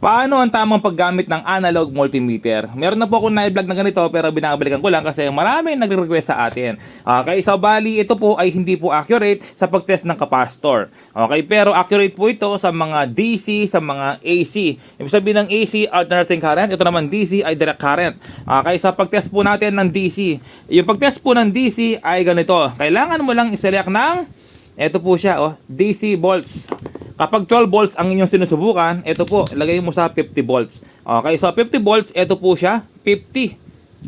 Paano ang tamang paggamit ng analog multimeter? Meron na po akong na-vlog na ganito pero binabalikan ko lang kasi maraming nagre-request sa atin. Okay, so bali ito po ay hindi po accurate sa pag-test ng capacitor. Okay, pero accurate po ito sa mga DC, sa mga AC. Ibig sabihin ng AC, alternating current. Ito naman DC ay direct current. Okay, sa pag-test po natin ng DC. Yung pag-test po ng DC ay ganito. Kailangan mo lang i-select ng, ito po siya, DC volts. Kapag 12 volts ang inyong sinusubukan, ito po, ilagay mo sa 50 volts. Okay, so 50 volts, ito po siya, 50.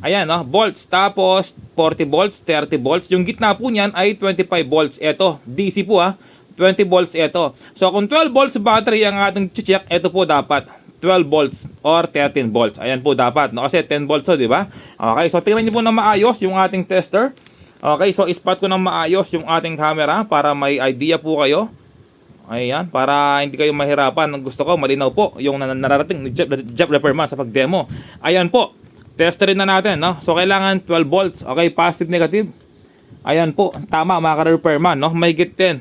Ayan, volts. Tapos 40 volts, 30 volts. Yung gitna po niyan ay 25 volts. Ito, DC po 20 volts ito. So kung 12 volts battery ang ating check, ito po dapat 12 volts or 13 volts. Ayan po dapat, no? Kasi 10 volts, di ba? Okay, so tingnan niyo po na maayos yung ating tester. Okay, so spot ko na maayos yung ating camera para may idea po kayo. Ayan, para hindi kayo mahirapan. Gusto ko malinaw po yung nararating ni Jeff Repairman sa pag-demo. Ayan po, testerin na natin, no? So kailangan 12 volts, okay, positive, negative. Ayan po, tama mga ka-repairman, no? May higit 10,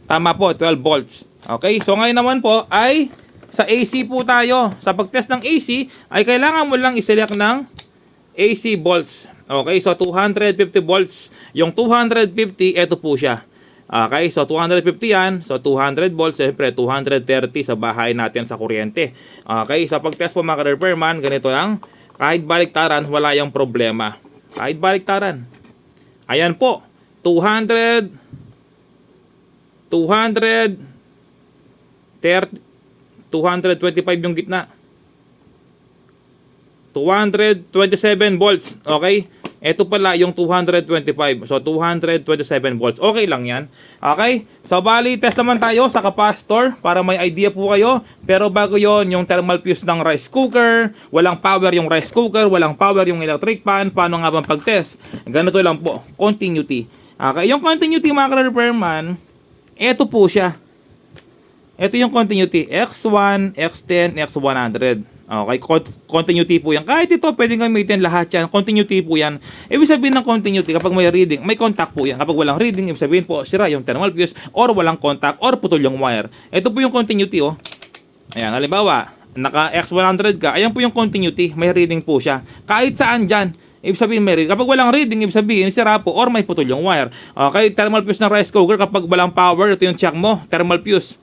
tama po, 12 volts. Okay, so ngayon naman po ay sa AC po tayo. Sa pag-test ng AC ay kailangan mo lang i-select ng AC volts. Okay, so 250 volts. Yung 250, ito po siya. Okay, so 250 yan. So 200 volts, siyempre 230 sa bahay natin sa kuryente. Okay, sa pag-test po mga ka-repairman, ganito lang. Kahit baliktaran, wala yung problema. Kahit baliktaran. Ayan po, 200, 230, 225 yung gitna. 227 volts, okay? Ito pala yung 225. So 227 volts. Okay lang 'yan. Okay? So bali test naman tayo sa capacitor para may idea po kayo. Pero bago 'yon, yung thermal fuse ng rice cooker, walang power yung rice cooker, walang power yung electric fan. Paano nga bang pag-test? Ganito lang po, continuity. Okay, yung continuity mga ka-repairman, ito po siya. Ito yung continuity, X1, X10, X100. Okay, continuity po yan. Kahit ito, pwedeng gamitin lahat yan. Continuity po yan. Ibig sabihin ng continuity, kapag may reading, may contact po yan. Kapag walang reading, ibig sabihin po, sira yung thermal fuse, or walang contact, or putol yung wire. Ito po yung continuity, Ayan, halimbawa, naka X100 ka, ayan po yung continuity, may reading po siya. Kahit saan dyan, ibig sabihin may reading. Kapag walang reading, ibig sabihin, sira po, or may putol yung wire. Okay, thermal fuse ng rice cooker, kapag walang power, ito yung check mo, thermal fuse.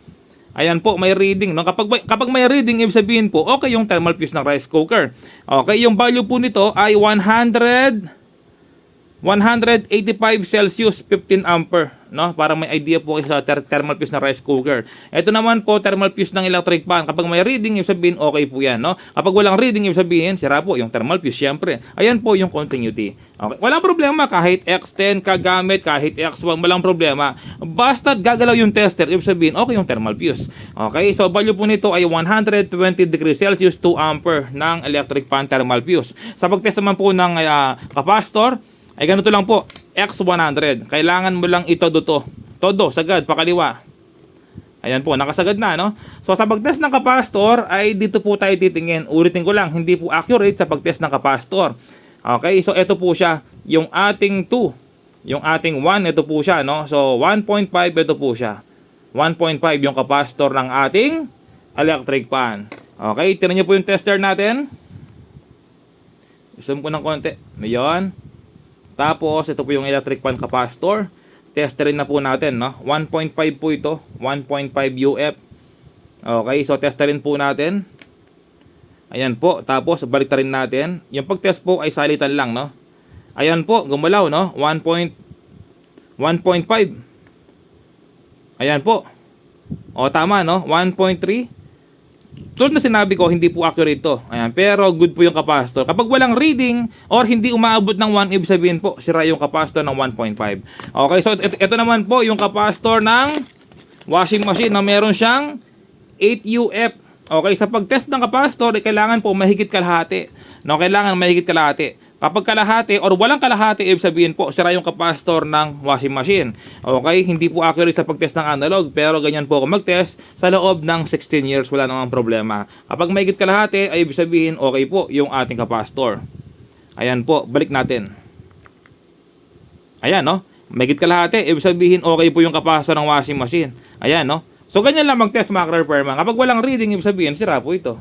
Ayan po, may reading, no? Kapag may reading, ibig sabihin po, okay yung thermal fuse ng rice cooker. Okay, yung value po nito ay 185 Celsius, 15 ampere, no? Para may idea po kayo sa thermal fuse ng rice cooker. Ito naman po, thermal fuse ng electric fan. Kapag may reading, ibig sabihin, okay po yan, no? Kapag walang reading, ibig sabihin, sira po yung thermal fuse, syempre. Ayan po yung continuity. Okay, walang problema kahit X10 ka gamit, kahit X1, walang problema. Basta gagalaw yung tester, ibig sabihin, okay yung thermal fuse. Okay, so value po nito ay 120 degrees Celsius, 2 ampere ng electric fan thermal fuse. Sa pag-test naman po ng capacitor, ay ganito lang po, X100. Kailangan mo lang itodo to. Todo, sagad, pakaliwa. Ayan po, nakasagad na, no? So, sa pag-test ng capacitor, ay dito po tayo titingin. Ulitin ko lang, hindi po accurate sa pag-test ng capacitor. Okay, so ito po siya, yung ating 2. Yung ating 1, ito po siya, no? So, 1.5, ito po siya. 1.5 yung capacitor ng ating electric fan. Okay, tinan niyo po yung tester natin. Zoom ko ng konti. Ayan. Tapos, ito po yung electric fan capacitor. Testerin na po natin, no? 1.5 po ito. 1.5 UF. Okay, so testerin po natin. Ayan po. Tapos, balik rin natin. Yung pag-test po ay salitan lang, no? Ayan po, gumalaw, no? 1.5. Ayan po. O, tama, no? 1.3. Tulad na sinabi ko, hindi po accurate to. Ayan, pero good po yung capacitor. Kapag walang reading or hindi umaabot ng 1, ibig sabihin po, sira yung capacitor ng 1.5. Okay, so ito naman po yung capacitor ng washing machine na meron siyang 8 UF. Okay, sa pag-test ng capacitor, kailangan po mahigit kalahati. No, kailangan mahigit kalahati. Kapag kalahati or walang kalahati, ibig sabihin po, sira yung capacitor ng washing machine. Okay, hindi po accurate sa pag-test ng analog, pero ganyan po ako mag-test sa loob ng 16 years, wala namang problema. Kapag may higit kalahati, ay ibig sabihin, okay po yung ating capacitor. Ayan po, balik natin. Ayan, no? May higit kalahati, ibig sabihin, okay po yung capacitor ng washing machine. Ayan, no? So ganyan lang mag-test mga ka-repairman. Kapag walang reading, ibig sabihin, sira po ito.